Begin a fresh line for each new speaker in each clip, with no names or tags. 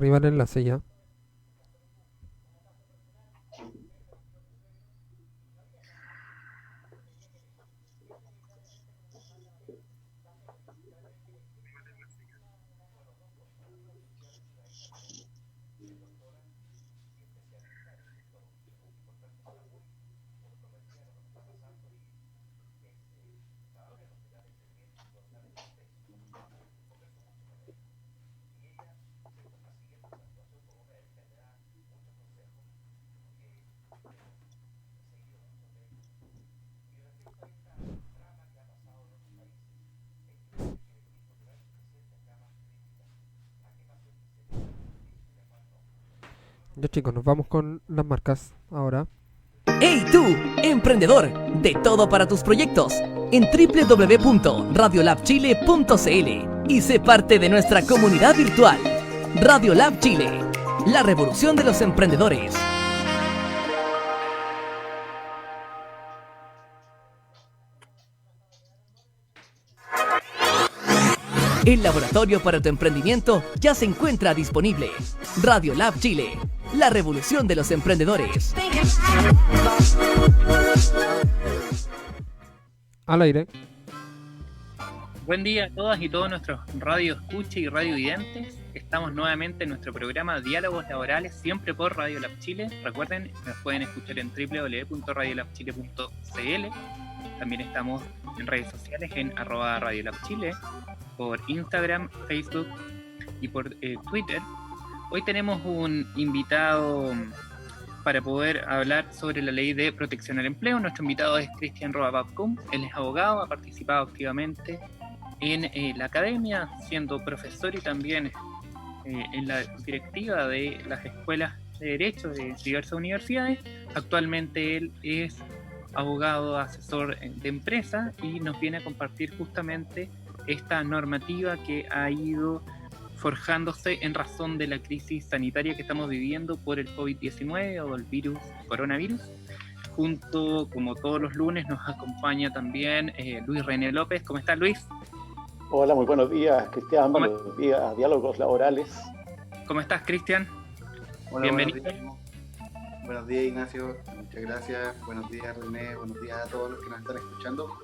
arriba el enlace ya. Ya chicos, nos vamos con las marcas ahora.
¡Hey tú, emprendedor! De todo para tus proyectos en www.radiolabchile.cl y sé parte de nuestra comunidad virtual. Radiolab Chile, la revolución de los emprendedores. El laboratorio para tu emprendimiento ya se encuentra disponible. Radiolab Chile, la revolución de los emprendedores.
Al aire.
Buen día a todas y todos nuestros radio escucha y radio videntes. Estamos nuevamente en nuestro programa Diálogos Laborales, siempre por Radio Lab Chile. Recuerden, nos pueden escuchar en www.radiolabchile.cl. También estamos en redes sociales en @radiolabchile, por Instagram, Facebook y por Twitter. Hoy tenemos un invitado para poder hablar sobre la ley de protección al empleo. Nuestro invitado es Cristian Roa-Babcum. Él es abogado, ha participado activamente en la academia, siendo profesor y también en la directiva de las escuelas de derecho de diversas universidades. Actualmente él es abogado asesor de empresa y nos viene a compartir justamente esta normativa que ha ido forjándose en razón de la crisis sanitaria que estamos viviendo por el COVID-19 o el coronavirus. Junto, como todos los lunes, nos acompaña también Luis René López. ¿Cómo estás, Luis?
Hola, muy buenos días, Cristian. Buenos días a Diálogos Laborales.
¿Cómo estás, Cristian?
Hola,
Bienvenido.
Buenos días, Ignacio. Muchas gracias. Buenos días, René. Buenos días a todos los que nos están escuchando.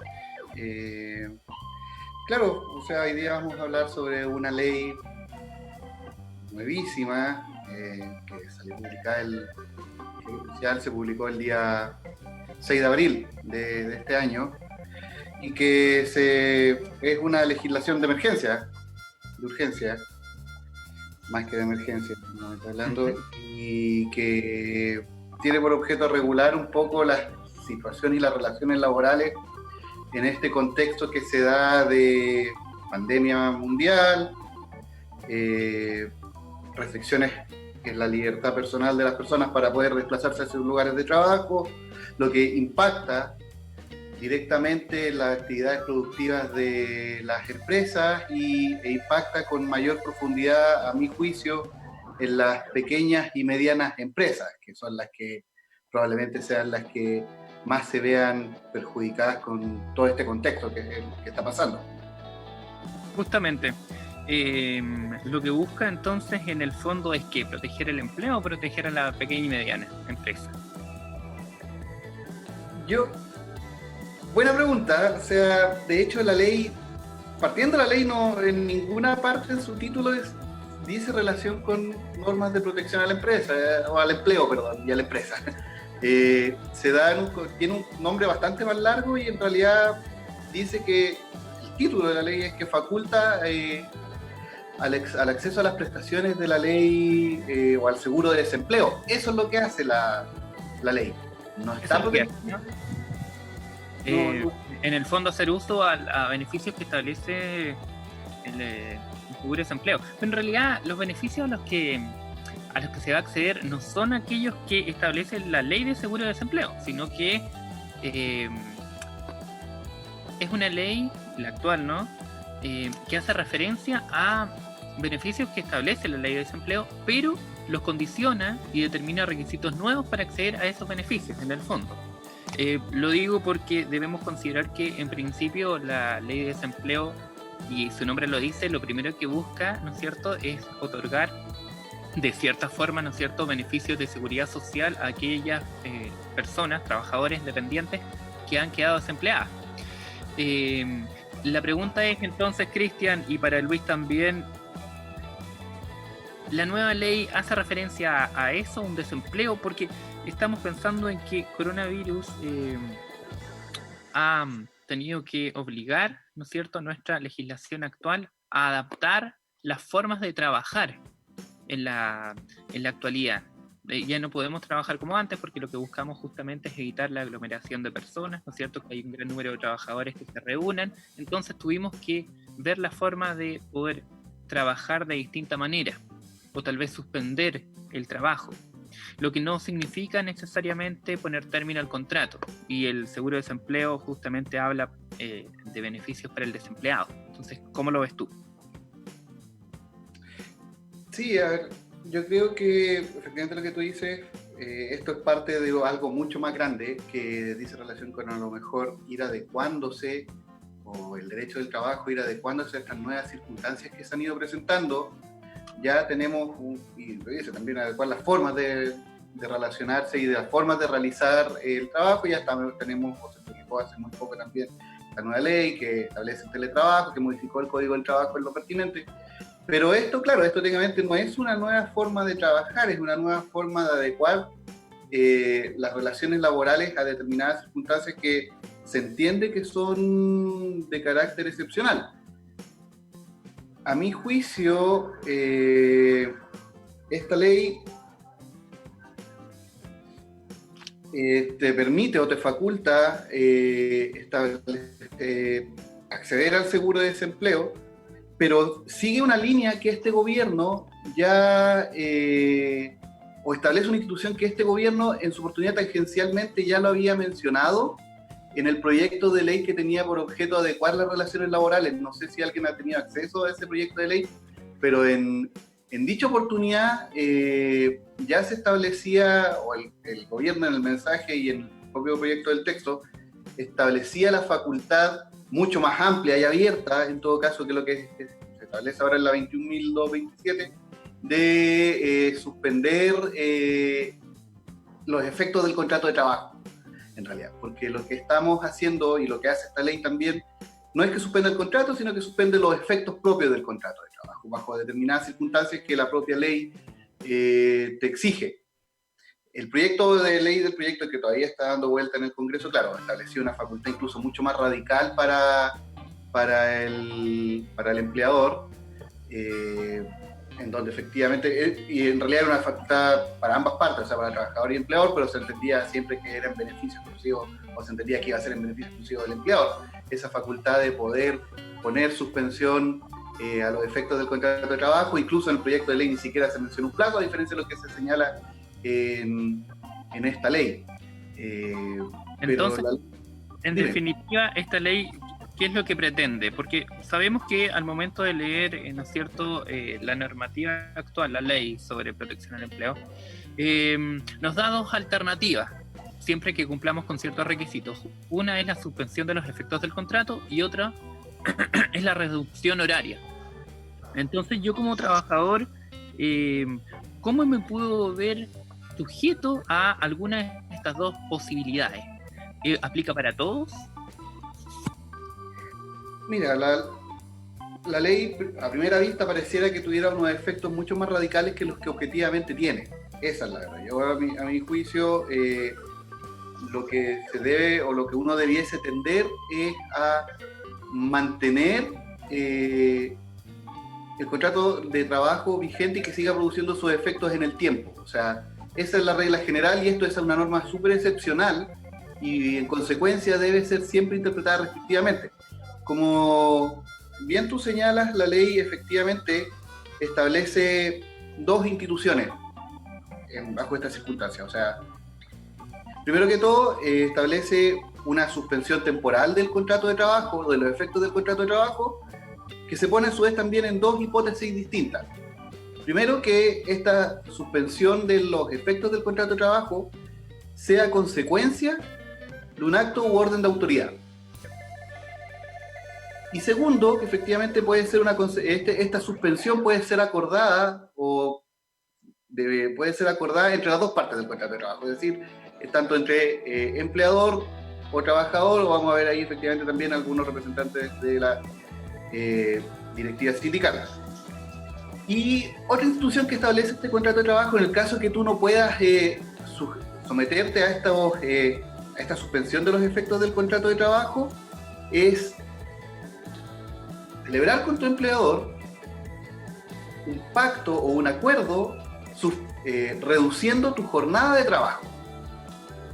Claro, o sea, hoy día vamos a hablar sobre una ley nuevísima que salió publicada, se publicó el día 6 de abril de este año, y que es una legislación de emergencia, de urgencia, más que de emergencia, no me está hablando, y que tiene por objeto regular un poco la situación y las relaciones laborales en este contexto que se da de pandemia mundial, restricciones en la libertad personal de las personas para poder desplazarse a sus lugares de trabajo, lo que impacta directamente las actividades productivas de las empresas e impacta con mayor profundidad, a mi juicio, en las pequeñas y medianas empresas, que son las que probablemente sean las que más se vean perjudicadas con todo este contexto que está pasando.
Justamente, lo que busca entonces en el fondo es que proteger el empleo o proteger a la pequeña y mediana empresa.
Buena pregunta. O sea, de hecho la ley, partiendo de la ley, no en ninguna parte en su título dice relación con normas de protección a la empresa, o al empleo, perdón, y a la empresa. Tiene un nombre bastante más largo y en realidad dice que el título de la ley es que faculta al acceso a las prestaciones de la ley o al seguro de desempleo. Eso es lo que hace la ley. No está protegiendo.
En el fondo, hacer uso a beneficios que establece el seguro de desempleo. Pero en realidad, los beneficios a los que se va a acceder no son aquellos que establece la ley de seguro de desempleo, sino que es una ley, la actual, ¿no? Que hace referencia a beneficios que establece la ley de desempleo, pero los condiciona y determina requisitos nuevos para acceder a esos beneficios, en el fondo. Lo digo porque debemos considerar que en principio la ley de desempleo, y su nombre lo dice, lo primero que busca, ¿no es cierto?, es otorgar de cierta forma, ¿no es cierto?, beneficios de seguridad social a aquellas personas, trabajadores independientes que han quedado desempleadas. La pregunta es entonces, Cristian, y para Luis también, ¿la nueva ley hace referencia a eso, un desempleo? Porque estamos pensando en que coronavirus ha tenido que obligar, ¿no es cierto?, nuestra legislación actual a adaptar las formas de trabajar en la actualidad. Ya no podemos trabajar como antes porque lo que buscamos justamente es evitar la aglomeración de personas, ¿no es cierto?, que hay un gran número de trabajadores que se reúnan. Entonces tuvimos que ver la forma de poder trabajar de distinta manera, o tal vez suspender el trabajo, lo que no significa necesariamente poner término al contrato, y el seguro de desempleo justamente habla de beneficios para el desempleado. Entonces, ¿cómo lo ves tú?
Sí, a ver, yo creo que efectivamente lo que tú dices, esto es parte de algo mucho más grande que dice relación con a lo mejor ir adecuándose, o el derecho del trabajo, ir adecuándose a estas nuevas circunstancias que se han ido presentando. Ya tenemos, y lo dice también, adecuar las formas de relacionarse y de las formas de realizar el trabajo. Ya tenemos, o se publicó hace muy poco también, la nueva ley que establece el teletrabajo, que modificó el Código del Trabajo en lo pertinente. Pero esto, claro, esto técnicamente no es una nueva forma de trabajar, es una nueva forma de adecuar las relaciones laborales a determinadas circunstancias que se entiende que son de carácter excepcional. A mi juicio, esta ley te permite o te faculta acceder al seguro de desempleo, pero sigue una línea que este gobierno ya, o establece una institución que este gobierno en su oportunidad tangencialmente ya lo había mencionado en el proyecto de ley que tenía por objeto adecuar las relaciones laborales. No sé si alguien ha tenido acceso a ese proyecto de ley, pero en dicha oportunidad ya se establecía, o el gobierno en el mensaje y en el propio proyecto del texto, establecía la facultad mucho más amplia y abierta, en todo caso, que lo que se establece ahora en la 21.227, de suspender los efectos del contrato de trabajo, en realidad, porque lo que estamos haciendo y lo que hace esta ley también no es que suspenda el contrato, sino que suspende los efectos propios del contrato de trabajo, bajo determinadas circunstancias que la propia ley te exige. El proyecto de ley del proyecto que todavía está dando vuelta en el Congreso, claro, estableció una facultad incluso mucho más radical para el empleador, en donde efectivamente, y en realidad era una facultad para ambas partes, o sea, para el trabajador y el empleador, pero se entendía siempre que era en beneficio exclusivo, o se entendía que iba a ser en beneficio exclusivo del empleador. Esa facultad de poder poner suspensión a los efectos del contrato de trabajo, incluso en el proyecto de ley ni siquiera se menciona un plazo, a diferencia de lo que se señala en esta ley.
Entonces, en definitiva, esta ley, ¿qué es lo que pretende? Porque sabemos que al momento de leer, ¿no es cierto?, la normativa actual, la ley sobre protección al empleo, nos da dos alternativas, siempre que cumplamos con ciertos requisitos. Una es la suspensión de los efectos del contrato y otra es la reducción horaria. Entonces, yo como trabajador, ¿cómo me puedo ver sujeto a alguna de estas dos posibilidades? ¿Aplica para todos?
Mira, la ley a primera vista pareciera que tuviera unos efectos mucho más radicales que los que objetivamente tiene. Esa es la verdad. Yo a mi juicio, lo que se debe o lo que uno debiese tender es a mantener el contrato de trabajo vigente y que siga produciendo sus efectos en el tiempo. O sea, esa es la regla general y esto es una norma súper excepcional y en consecuencia debe ser siempre interpretada restrictivamente. Como bien tú señalas, la ley efectivamente establece dos instituciones bajo estas circunstancias. O sea, primero que todo, establece una suspensión temporal del contrato de trabajo, o de los efectos del contrato de trabajo, que se pone a su vez también en dos hipótesis distintas. Primero, que esta suspensión de los efectos del contrato de trabajo sea consecuencia de un acto u orden de autoridad. Y segundo, que efectivamente puede ser esta suspensión puede ser acordada o puede ser acordada entre las dos partes del contrato de trabajo, es decir, tanto entre empleador o trabajador, o vamos a ver ahí efectivamente también algunos representantes de la directiva sindical. Y otra institución que establece este contrato de trabajo en el caso que tú no puedas someterte a esta suspensión de los efectos del contrato de trabajo es celebrar con tu empleador un pacto o un acuerdo reduciendo tu jornada de trabajo,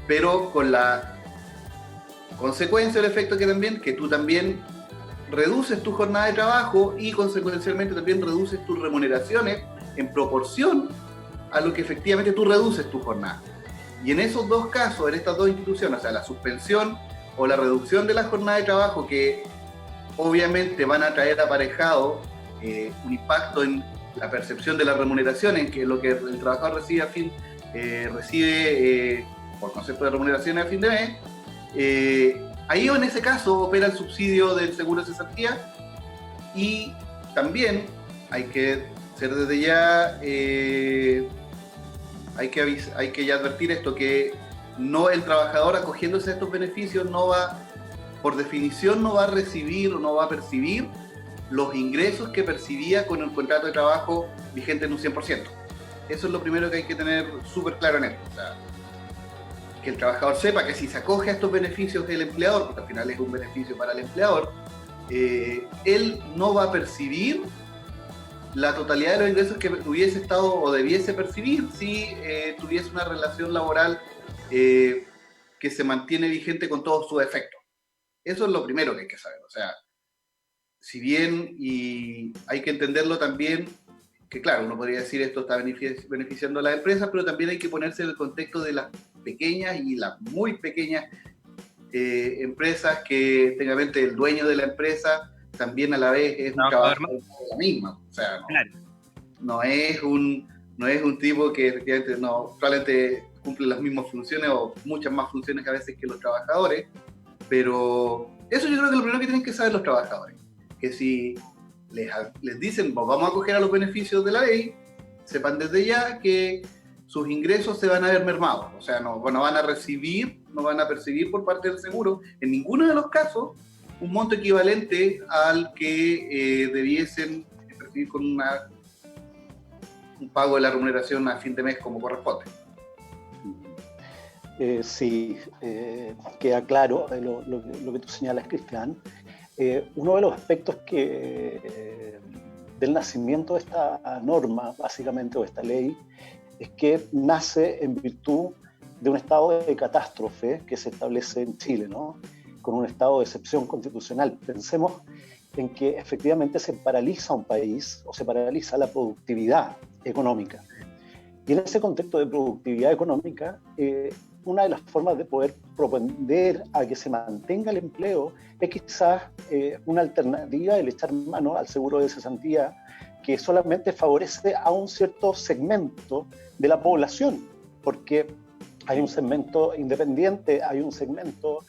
pero con la consecuencia del efecto que tú también reduces tu jornada de trabajo y consecuencialmente también reduces tus remuneraciones en proporción a lo que efectivamente tú reduces tu jornada. Y en esos dos casos, en estas dos instituciones, o sea, la suspensión o la reducción de la jornada de trabajo, que obviamente van a traer aparejado un impacto en la percepción de las remuneraciones, que lo que el trabajador recibe por concepto de remuneraciones a fin de mes, ahí en ese caso opera el subsidio del seguro de cesantía. Y también hay que ser desde ya, hay que ya advertir esto, que no, el trabajador acogiéndose a estos beneficios no va, por definición, no va a recibir o no va a percibir los ingresos que percibía con el contrato de trabajo vigente en un 100%. Eso es lo primero que hay que tener súper claro en esto. O sea, que el trabajador sepa que si se acoge a estos beneficios del empleador, porque al final es un beneficio para el empleador, él no va a percibir la totalidad de los ingresos que hubiese estado o debiese percibir si tuviese una relación laboral que se mantiene vigente con todos sus efectos. Eso es lo primero que hay que saber. O sea, si bien, y hay que entenderlo también, que claro, uno podría decir esto está beneficiando a las empresas, pero también hay que ponerse en el contexto de las pequeñas y las muy pequeñas empresas que técnicamente el dueño de la empresa también a la vez es un trabajador de la misma. O sea, no es un tipo que efectivamente probablemente cumple las mismas funciones o muchas más funciones a veces que los trabajadores, pero eso yo creo que lo primero que tienen que saber los trabajadores, que si les dicen vamos a acoger a los beneficios de la ley, sepan desde ya que sus ingresos se van a ver mermados, o sea, no van a percibir por parte del seguro, en ninguno de los casos, un monto equivalente al que debiesen percibir con un pago de la remuneración a fin de mes como corresponde.
Sí, queda claro lo que tú señalas, Cristian. Uno de los aspectos del nacimiento de esta norma, básicamente, o de esta ley, es que nace en virtud de un estado de catástrofe que se establece en Chile, ¿no? Con un estado de excepción constitucional. Pensemos en que efectivamente se paraliza un país o se paraliza la productividad económica. Y en ese contexto de productividad económica, una de las formas de poder propender a que se mantenga el empleo es quizás una alternativa el echar mano al seguro de cesantía, que solamente favorece a un cierto segmento de la población, porque hay un segmento independiente, hay un segmento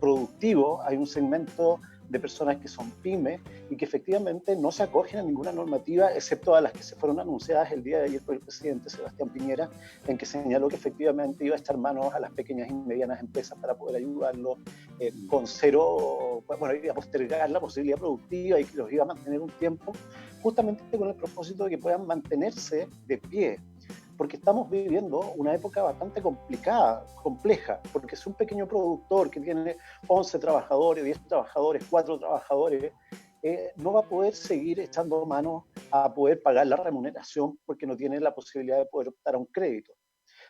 productivo, hay un segmento de personas que son pymes y que efectivamente no se acogen a ninguna normativa, excepto a las que se fueron anunciadas el día de ayer por el presidente Sebastián Piñera, en que señaló que efectivamente iba a echar manos a las pequeñas y medianas empresas para poder ayudarlos con cero, bueno, iba a postergar la posibilidad productiva y que los iba a mantener un tiempo, justamente con el propósito de que puedan mantenerse de pie. Porque estamos viviendo una época bastante compleja, porque es un pequeño productor que tiene 11 trabajadores, 10 trabajadores, 4 trabajadores, no va a poder seguir echando mano a poder pagar la remuneración porque no tiene la posibilidad de poder optar a un crédito.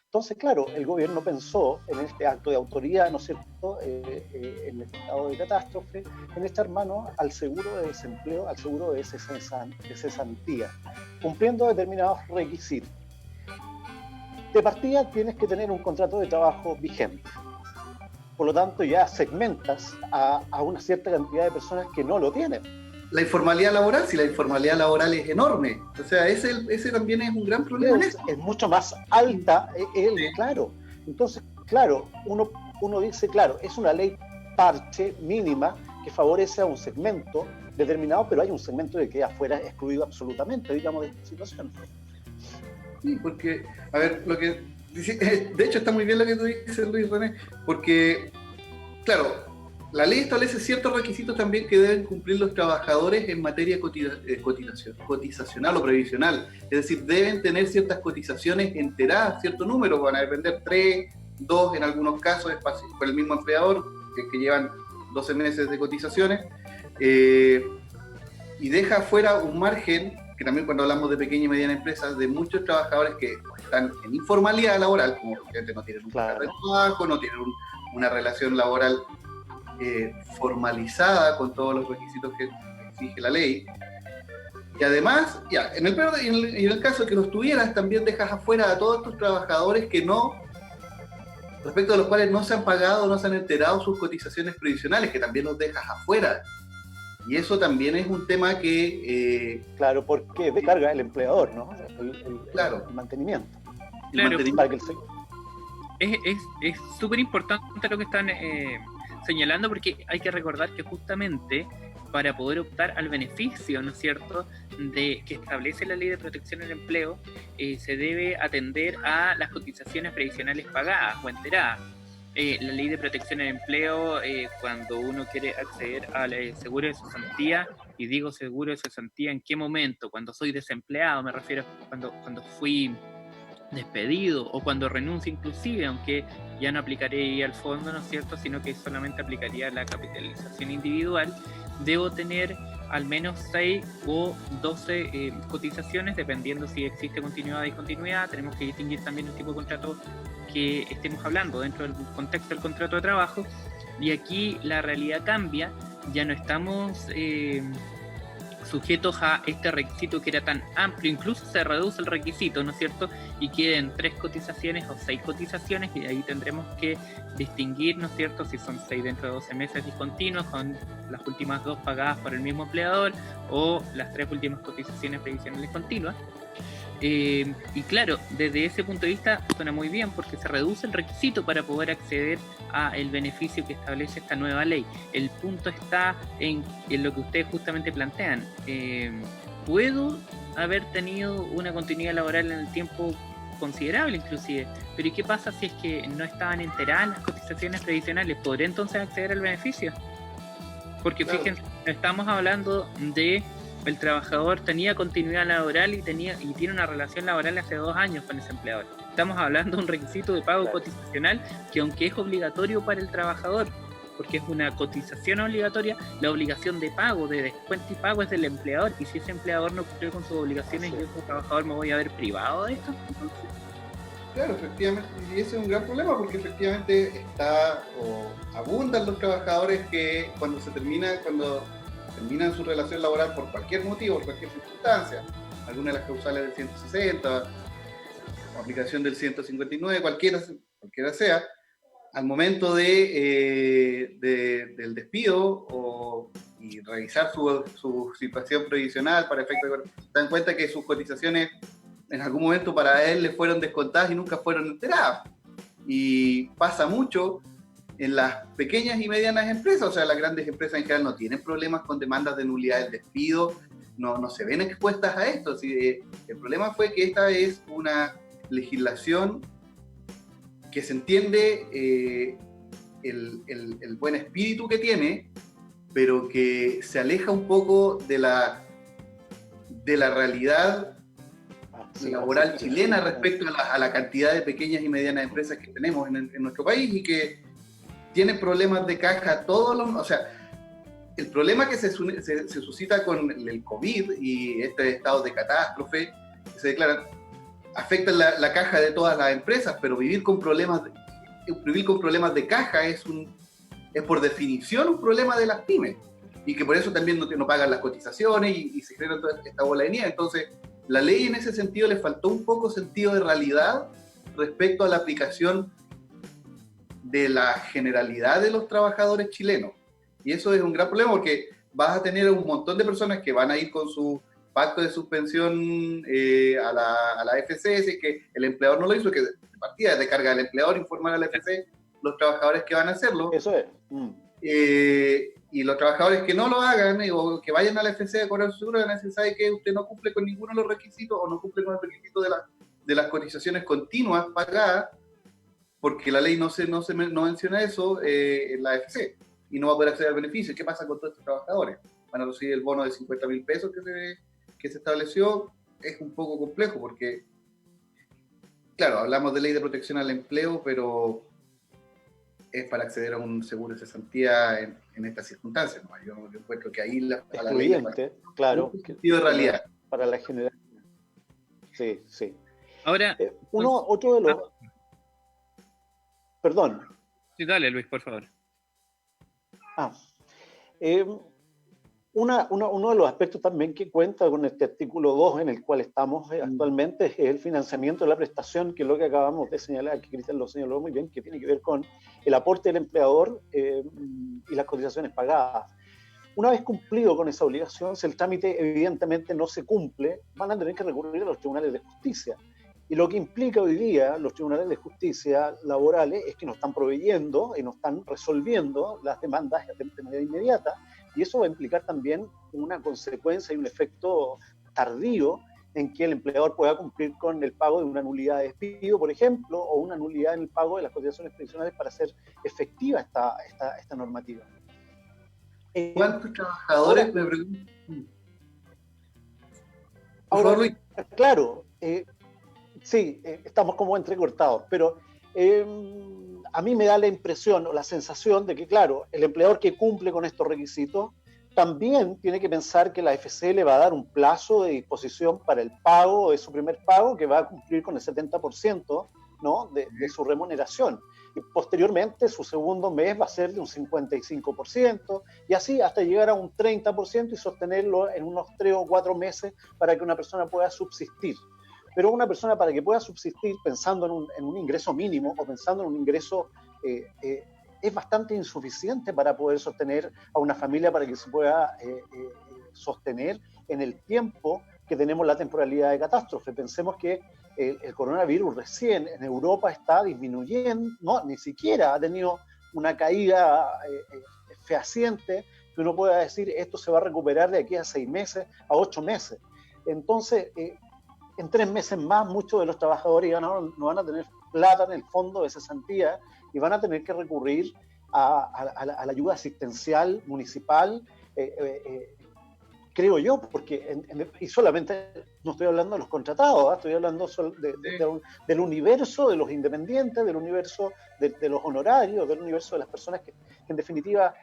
Entonces, claro, el gobierno pensó en este acto de autoridad, ¿no es cierto?, en el estado de catástrofe, en echar mano al seguro de desempleo, al seguro de cesantía, cumpliendo determinados requisitos. De partida tienes que tener un contrato de trabajo vigente. Por lo tanto, ya segmentas a una cierta cantidad de personas que no lo tienen.
La informalidad laboral, si la informalidad laboral es enorme. O sea, ese también es un gran problema.
Es mucho más alta, claro. Entonces, claro, uno dice, claro, es una ley parche mínima que favorece a un segmento determinado, pero hay un segmento que queda afuera excluido absolutamente, digamos, de esta situación.
Sí, porque, a ver, de hecho está muy bien lo que tú dices, Luis René, porque, claro, la ley establece ciertos requisitos también que deben cumplir los trabajadores en materia cotizacional o previsional. Es decir, deben tener ciertas cotizaciones enteradas, cierto número, van a depender 3, 2 en algunos casos, es por el mismo empleador, que llevan 12 meses de cotizaciones, y deja fuera un margen, que también cuando hablamos de pequeña y mediana empresas, de muchos trabajadores que están en informalidad laboral, como gente no tienen un contrato de trabajo, no tienen una relación laboral formalizada con todos los requisitos que exige la ley. Y además, ya, en el caso que los tuvieras, también dejas afuera a todos estos trabajadores que no, respecto a los cuales no se han pagado, no se han enterado sus cotizaciones previsionales, que también los dejas afuera. Y eso también es un tema que...
claro, porque descarga el empleador, ¿no?
Claro.
El mantenimiento.
Claro.
Para que
Es súper importante lo que están señalando, porque hay que recordar que justamente para poder optar al beneficio, ¿no es cierto?, de que establece la Ley de Protección del Empleo, se debe atender a las cotizaciones previsionales pagadas o enteradas. La Ley de Protección del Empleo, cuando uno quiere acceder al seguro de cesantía, y digo seguro de cesantía, ¿en qué momento? Cuando soy desempleado, me refiero cuando fui despedido o cuando renuncio inclusive, aunque ya no aplicaría al fondo, ¿no es cierto?, sino que solamente aplicaría la capitalización individual, debo tener al menos 6 o 12 cotizaciones, dependiendo si existe continuidad o discontinuidad. Tenemos que distinguir también el tipo de contrato que estemos hablando dentro del contexto del contrato de trabajo, y aquí la realidad cambia, ya no estamos sujetos a este requisito que era tan amplio, incluso se reduce el requisito, ¿no es cierto?, y queden 3 cotizaciones o 6 cotizaciones, y ahí tendremos que distinguir, ¿no es cierto?, si son 6 dentro de 12 meses discontinuos, con las últimas 2 pagadas por el mismo empleador, o las 3 últimas cotizaciones previsionales continuas. Y claro, desde ese punto de vista suena muy bien, porque se reduce el requisito para poder acceder a el beneficio que establece esta nueva ley. El punto está en lo que ustedes justamente plantean. ¿Puedo haber tenido una continuidad laboral en el tiempo considerable inclusive? Pero ¿y qué pasa si es que no estaban enteradas las cotizaciones previsionales? ¿Podré entonces acceder al beneficio? Porque claro, fíjense, estamos hablando de el trabajador tenía continuidad laboral y tiene una relación laboral hace 2 años con ese empleador. Estamos hablando de un requisito de pago cotizacional que, aunque es obligatorio para el trabajador, porque es una cotización obligatoria, la obligación de pago, de descuento y pago es del empleador, y si ese empleador no cumplió con sus obligaciones, yo como trabajador me voy a ver privado de esto. Entonces,
claro, efectivamente, y ese es un gran problema, porque efectivamente abundan los trabajadores que cuando terminan su relación laboral por cualquier motivo, por cualquier circunstancia, alguna de las causales del 160, aplicación del 159, cualquiera sea, al momento del despido y revisar su situación previsional para efecto de... se dan cuenta que sus cotizaciones en algún momento para él le fueron descontadas y nunca fueron enteradas. Y pasa mucho en las pequeñas y medianas empresas, o sea, las grandes empresas en general no tienen problemas con demandas de nulidad del despido, no se ven expuestas a esto. ¿Sí? El problema fue que esta es una legislación que se entiende el buen espíritu que tiene, pero que se aleja un poco de la realidad laboral chilena respecto a la cantidad de pequeñas y medianas empresas que tenemos en nuestro país, y que tienen problemas de caja o sea, el problema que se suscita con el COVID y este estado de catástrofe que se declaran afecta la caja de todas las empresas, pero vivir con problemas de caja es por definición un problema de las pymes, y que por eso también no pagan las cotizaciones y se genera toda esta bola de nieve. Entonces, la ley en ese sentido le faltó un poco sentido de realidad respecto a la aplicación de la generalidad de los trabajadores chilenos. Y eso es un gran problema, porque vas a tener un montón de personas que van a ir con su pacto de suspensión a la AFC, si que el empleador no lo hizo, que de partida de carga del empleador informar a la AFC los trabajadores que van a hacerlo.
Eso es.
Y los trabajadores que no lo hagan o que vayan a la AFC a cobrar su seguro, van a decir, ¿sabe qué? Usted no cumple con ninguno de los requisitos o no cumple con el requisito de las cotizaciones continuas pagadas, porque la ley no menciona eso, en la AFC, y no va a poder acceder al beneficio. ¿Qué pasa con todos estos trabajadores? ¿Van a recibir el bono de 50.000 pesos que se estableció? Es un poco complejo, porque, claro, hablamos de ley de protección al empleo, pero es para acceder a un seguro de cesantía en estas circunstancias, ¿no? Yo encuentro que ahí a la ley
claro,
un sentido de realidad.
Para la generación. Sí, sí.
Ahora,
otro de los... Perdón.
Sí, dale, Luis, por favor.
Uno de los aspectos también que cuenta con este artículo 2 en el cual estamos actualmente es el financiamiento de la prestación, que es lo que acabamos de señalar, que Cristian lo señaló muy bien, que tiene que ver con el aporte del empleador y las cotizaciones pagadas. Una vez cumplido con esa obligación, si el trámite evidentemente no se cumple, van a tener que recurrir a los tribunales de justicia. Y lo que implica hoy día los tribunales de justicia laborales es que nos están proveyendo y nos están resolviendo las demandas de manera inmediata, y eso va a implicar también una consecuencia y un efecto tardío en que el empleador pueda cumplir con el pago de una nulidad de despido, por ejemplo, o una nulidad en el pago de las cotizaciones previsionales para hacer efectiva esta normativa.
¿Cuántos trabajadores, me pregunto?
Ahora, claro, sí, estamos como entrecortados, pero a mí me da la impresión o la sensación de que, claro, el empleador que cumple con estos requisitos también tiene que pensar que la AFC le va a dar un plazo de disposición para el pago de su primer pago, que va a cumplir con el 70%, ¿no?, de su remuneración. Y posteriormente su segundo mes va a ser de un 55%, y así hasta llegar a un 30% y sostenerlo en unos 3 o 4 meses para que una persona pueda subsistir. Pero una persona, para que pueda subsistir pensando en un ingreso mínimo o pensando en un ingreso es bastante insuficiente para poder sostener a una familia, para que se pueda sostener en el tiempo que tenemos la temporalidad de catástrofe. Pensemos que el coronavirus recién en Europa está disminuyendo, no, ni siquiera ha tenido una caída fehaciente que uno pueda decir esto se va a recuperar de aquí a 6 meses, a 8 meses. Entonces, en 3 meses más muchos de los trabajadores no van a tener plata en el fondo de cesantía y van a tener que recurrir a la ayuda asistencial municipal, creo yo, porque y solamente no estoy hablando de los contratados, estoy hablando del universo de los independientes, del universo de los honorarios, del universo de las personas que en definitiva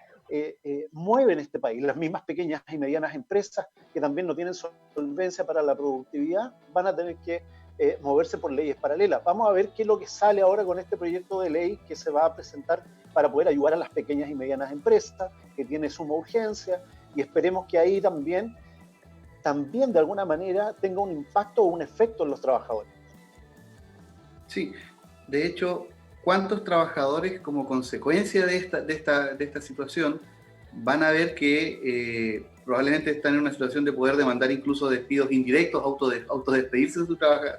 mueven este país. Las mismas pequeñas y medianas empresas que también no tienen solvencia para la productividad van a tener que moverse por leyes paralelas. Vamos a ver qué es lo que sale ahora con este proyecto de ley que se va a presentar para poder ayudar a las pequeñas y medianas empresas, que tiene suma urgencia, y esperemos que ahí también de alguna manera tenga un impacto o un efecto en los trabajadores.
Sí, de hecho, ¿cuántos trabajadores como consecuencia de esta situación van a ver que probablemente están en una situación de poder demandar incluso despidos indirectos, autodespedirse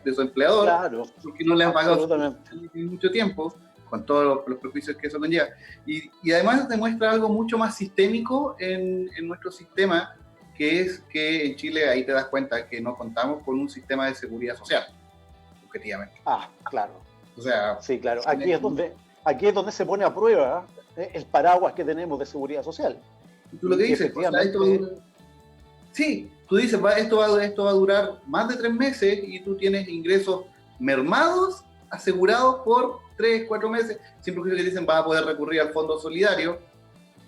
de su empleador, claro, porque no le han pagado en mucho tiempo, con todos los prejuicios que eso conlleva? Y además demuestra algo mucho más sistémico en nuestro sistema, que es que en Chile ahí te das cuenta que no contamos con un sistema de seguridad social, objetivamente.
Claro.
O sea,
sí, claro. Aquí es donde se pone a prueba el paraguas que tenemos de seguridad social.
Tú lo que dices, o sea, tú dices, esto va a durar más de 3 meses y tú tienes ingresos mermados asegurados por 3, 4 meses, sin prejuicio que dicen vas a poder recurrir al fondo solidario,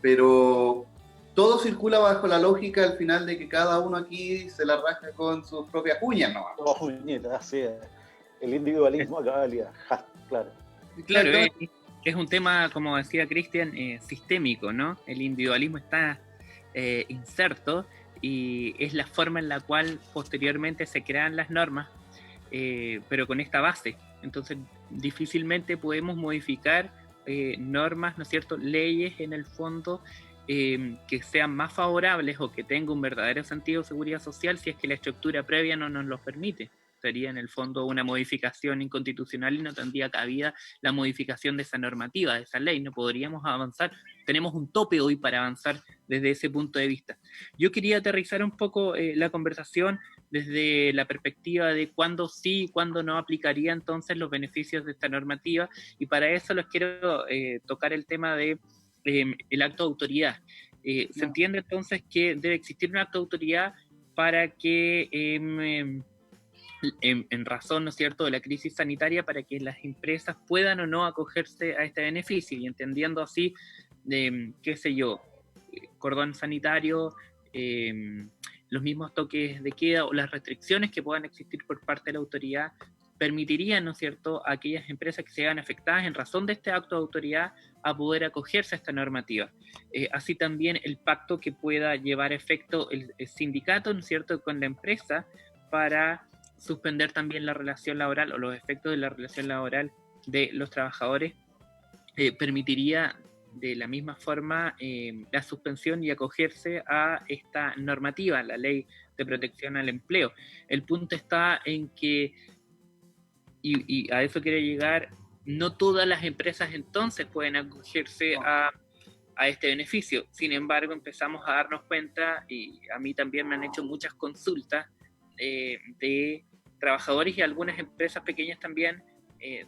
pero todo circula bajo la lógica al final de que cada uno aquí se la rasca con sus propias uñas, ¿no?
Uñitas, así es. El individualismo acaba de claro.
Claro, es un tema, como decía Cristian, sistémico, ¿no? El individualismo está inserto y es la forma en la cual posteriormente se crean las normas, pero con esta base. Entonces, difícilmente podemos modificar normas, ¿no es cierto?, leyes en el fondo que sean más favorables o que tengan un verdadero sentido de seguridad social si es que la estructura previa no nos lo permite. Sería en el fondo una modificación inconstitucional y no tendría cabida la modificación de esa normativa, de esa ley. No podríamos avanzar. Tenemos un tope hoy para avanzar desde ese punto de vista. Yo quería aterrizar un poco la conversación desde la perspectiva de cuándo sí y cuándo no aplicaría entonces los beneficios de esta normativa, y para eso les quiero tocar el tema de el acto de autoridad. Se entiende entonces que debe existir un acto de autoridad para que en razón, ¿no es cierto?, de la crisis sanitaria, para que las empresas puedan o no acogerse a este beneficio, y entendiendo así, qué sé yo, cordón sanitario, los mismos toques de queda o las restricciones que puedan existir por parte de la autoridad, permitirían, ¿no es cierto?, a aquellas empresas que se vean afectadas en razón de este acto de autoridad a poder acogerse a esta normativa. Así también el pacto que pueda llevar a efecto el sindicato, ¿no es cierto?, con la empresa para suspender también la relación laboral o los efectos de la relación laboral de los trabajadores, permitiría de la misma forma la suspensión y acogerse a esta normativa, la Ley de Protección al Empleo. El punto está en que, y a eso quiero llegar, no todas las empresas entonces pueden acogerse a este beneficio. Sin embargo, empezamos a darnos cuenta, y a mí también me han hecho muchas consultas de trabajadores y algunas empresas pequeñas también,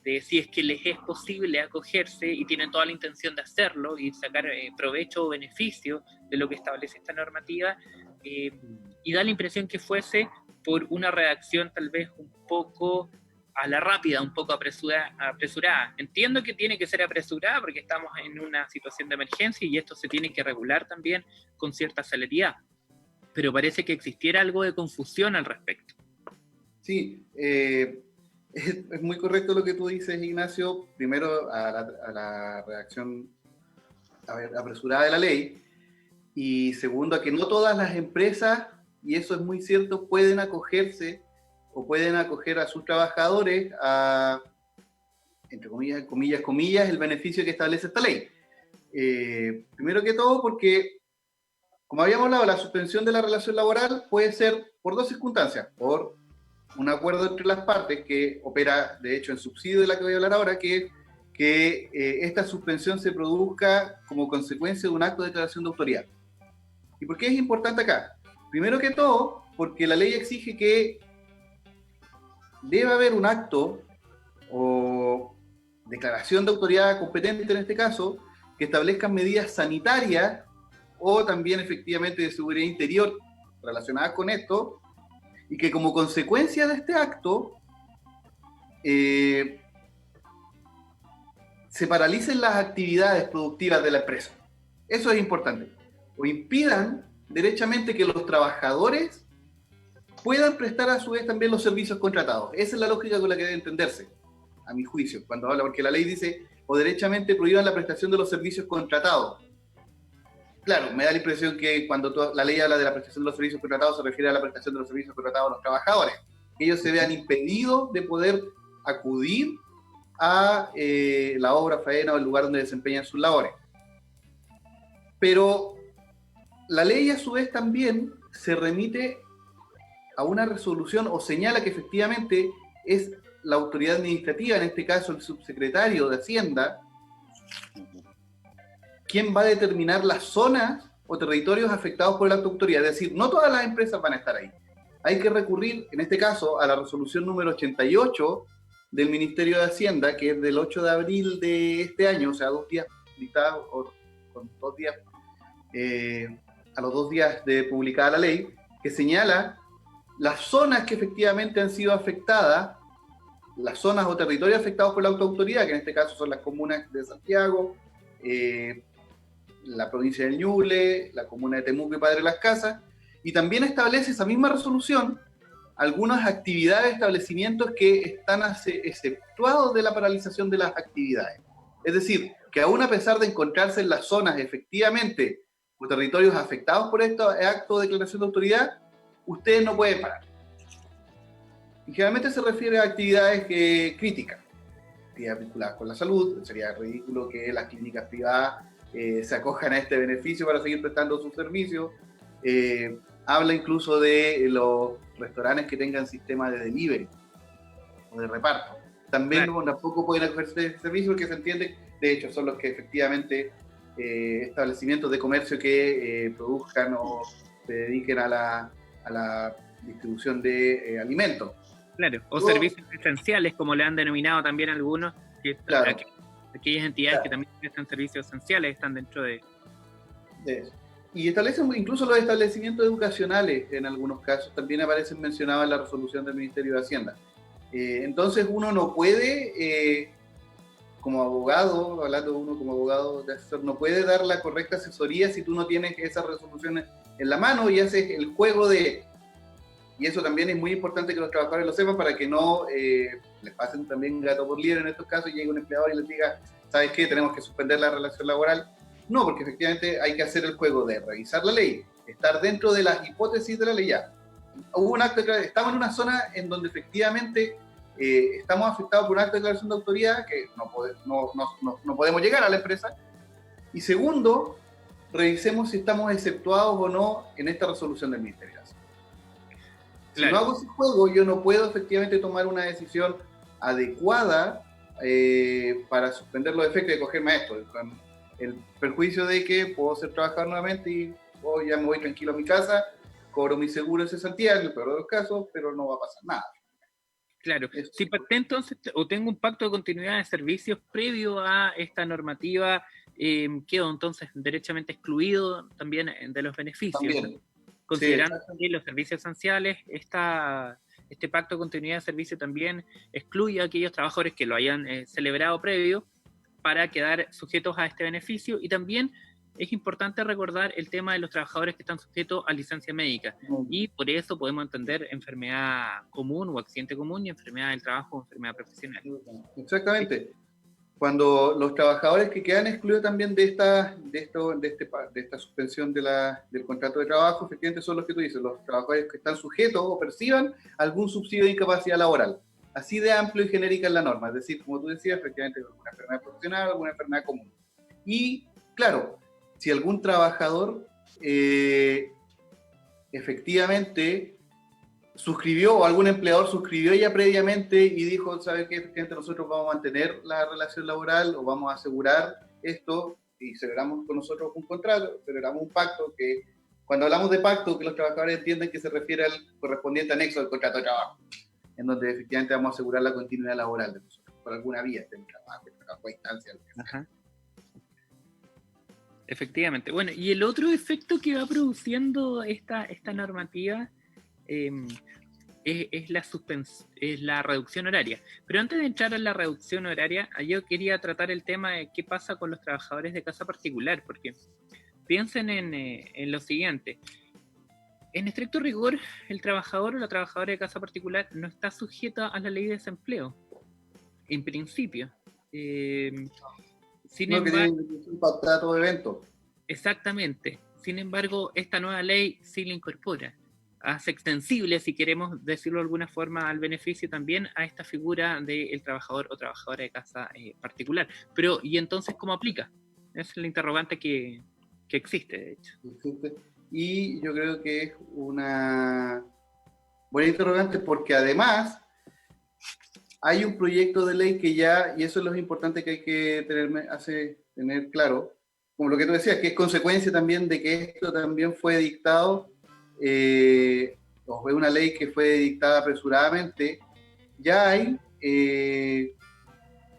de si es que les es posible acogerse y tienen toda la intención de hacerlo y sacar provecho o beneficio de lo que establece esta normativa, y da la impresión que fuese por una redacción tal vez un poco a la rápida, un poco apresurada. Entiendo que tiene que ser apresurada porque estamos en una situación de emergencia y esto se tiene que regular también con cierta celeridad, pero parece que existiera algo de confusión al respecto.
Sí, es muy correcto lo que tú dices, Ignacio. Primero, a la redacción apresurada de la ley, y segundo, a que no todas las empresas, y eso es muy cierto, pueden acogerse o pueden acoger a sus trabajadores a, entre comillas, el beneficio que establece esta ley. Primero que todo, porque, como habíamos hablado, la suspensión de la relación laboral puede ser por dos circunstancias: por un acuerdo entre las partes que opera, de hecho, en subsidio de la que voy a hablar ahora, que esta suspensión se produzca como consecuencia de un acto de declaración de autoridad. ¿Y por qué es importante acá? Primero que todo, porque la ley exige que debe haber un acto o declaración de autoridad competente, en este caso, que establezcan medidas sanitarias o también efectivamente de seguridad interior relacionadas con esto, y que como consecuencia de este acto se paralicen las actividades productivas de la empresa. Eso es importante. O impidan derechamente que los trabajadores puedan prestar a su vez también los servicios contratados. Esa es la lógica con la que debe entenderse, a mi juicio, cuando habla, porque la ley dice, o derechamente prohíban la prestación de los servicios contratados. Claro, me da la impresión que cuando la ley habla de la prestación de los servicios contratados se refiere a la prestación de los servicios contratados a los trabajadores. Que ellos se vean impedidos de poder acudir a la obra, faena o el lugar donde desempeñan sus labores. Pero la ley a su vez también se remite a una resolución o señala que efectivamente es la autoridad administrativa, en este caso el subsecretario de Hacienda, quien va a determinar las zonas o territorios afectados por el acto de autoridad. Es decir, no todas las empresas van a estar ahí. Hay que recurrir, en este caso, a la resolución número 88 del Ministerio de Hacienda, que es del 8 de abril de este año, o sea, 2 días, con 2 días, a los 2 días de publicada la ley, que señala las zonas que efectivamente han sido afectadas, las zonas o territorios afectados por la autoautoridad, que en este caso son las comunas de Santiago, la provincia del Ñuble, la comuna de Temuco y Padre Las Casas, y también establece esa misma resolución algunas actividades, establecimientos que están exceptuados de la paralización de las actividades. Es decir, que aún a pesar de encontrarse en las zonas efectivamente o territorios afectados por este acto de declaración de autoridad, ustedes no pueden parar. Y generalmente se refiere a actividades críticas, actividades vinculadas con la salud. Sería ridículo que las clínicas privadas se acojan a este beneficio para seguir prestando sus servicios. Habla incluso de los restaurantes que tengan sistema de delivery o de reparto. También tampoco pueden acogerse a este servicio, porque se entiende, de hecho, son los que efectivamente establecimientos de comercio que produzcan o se dediquen a la distribución de alimentos.
Claro, o servicios esenciales, como le han denominado también algunos, que
Claro.
aquellas entidades que también prestan servicios esenciales están dentro de
Eso. Y establecen incluso los establecimientos educacionales, en algunos casos, también aparecen mencionados en la resolución del Ministerio de Hacienda. Entonces uno no puede, como abogado, hablando de uno como abogado de asesor, no puede dar la correcta asesoría si tú no tienes esas resoluciones en la mano y haces el juego de... Y eso también es muy importante que los trabajadores lo sepan para que no les pasen también gato por liebre en estos casos y llegue un empleador y les diga, ¿sabes qué? Tenemos que suspender la relación laboral. No, porque efectivamente hay que hacer el juego de revisar la ley, estar dentro de las hipótesis de la ley ya. Hubo un acto de, estamos en una zona en donde efectivamente estamos afectados por un acto de declaración de autoridad que no podemos llegar a la empresa. Y segundo, revisemos si estamos exceptuados o no en esta resolución del Ministerio. Si no hago ese juego, yo no puedo efectivamente tomar una decisión adecuada para suspender los efectos de cogerme a esto, con el perjuicio de que puedo ser trabajador nuevamente y ya me voy tranquilo a mi casa, cobro mi seguro de cesantía, en el peor de los casos, pero no va a pasar nada.
Claro, si pacté entonces o tengo un pacto de continuidad de servicios previo a esta normativa, quedo entonces derechamente excluido también de los beneficios.
También.
Considerando también los servicios esenciales, este pacto de continuidad de servicio también excluye a aquellos trabajadores que lo hayan celebrado previo para quedar sujetos a este beneficio, y también es importante recordar el tema de los trabajadores que están sujetos a licencia médica, y por eso podemos entender enfermedad común o accidente común y enfermedad del trabajo o enfermedad profesional.
Exactamente. Cuando los trabajadores que quedan excluidos también de esta suspensión del contrato de trabajo, efectivamente son los que tú dices, los trabajadores que están sujetos o perciban algún subsidio de incapacidad laboral. Así de amplio y genérica es la norma, es decir, como tú decías, efectivamente alguna enfermedad profesional, alguna enfermedad común. Y, claro, si algún trabajador efectivamente suscribió, o algún empleador suscribió ya previamente y dijo, ¿sabe qué? Efectivamente nosotros vamos a mantener la relación laboral o vamos a asegurar esto, y celebramos con nosotros un contrato, celebramos un pacto que, cuando hablamos de pacto, que los trabajadores entienden que se refiere al correspondiente anexo del contrato de trabajo, en donde efectivamente vamos a asegurar la continuidad laboral de nosotros, por alguna vía, del trabajo a distancia, lo que sea.
Ajá. Efectivamente. Bueno, y el otro efecto que va produciendo esta normativa es la reducción horaria. Pero antes de entrar en la reducción horaria, yo quería tratar el tema de qué pasa con los trabajadores de casa particular, porque piensen en lo siguiente. En estricto rigor, el trabajador o la trabajadora de casa particular no está sujeta a la ley de desempleo, en principio. Sin
No,
embargo,
que tiene un contrato de evento.
Exactamente. Sin embargo, esta nueva ley sí le incorpora. Hace extensible, si queremos decirlo de alguna forma, al beneficio también a esta figura del trabajador o trabajadora de casa particular. Pero, ¿y entonces cómo aplica? Esa es la interrogante que existe, de hecho.
Y yo creo que es una buena interrogante porque además hay un proyecto de ley que ya, y eso es lo importante que hay que tener claro, como lo que tú decías, que es consecuencia también de que esto también fue dictado, o fue una ley que fue dictada apresuradamente. Ya hay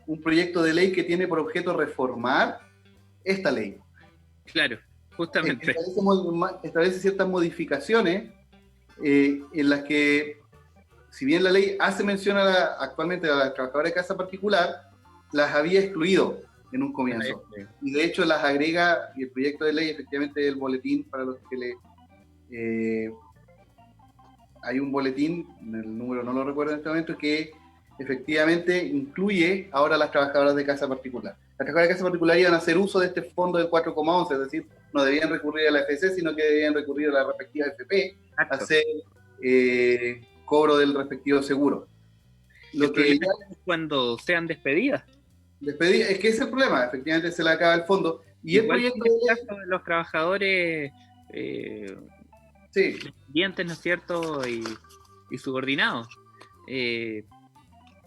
un proyecto de ley que tiene por objeto reformar esta ley.
Claro, justamente.
Establece ciertas modificaciones en las que, si bien la ley hace mención actualmente a las trabajadoras de casa particular, las había excluido en un comienzo. Y de hecho las agrega, y el proyecto de ley, efectivamente, el boletín, para los que hay un boletín, el número no lo recuerdo en este momento, que efectivamente incluye ahora a las trabajadoras de casa particular. Las trabajadoras de casa particular iban a hacer uso de este fondo del 4,11, es decir, no debían recurrir a la FC, sino que debían recurrir a la respectiva FP a hacer cobro del respectivo seguro. Lo que
es cuando sean despedidas.
Es que ese es el problema, efectivamente se le acaba el fondo. Y
igual
el proyecto
en el caso de los trabajadores dependientes, ¿no es cierto? Y subordinados.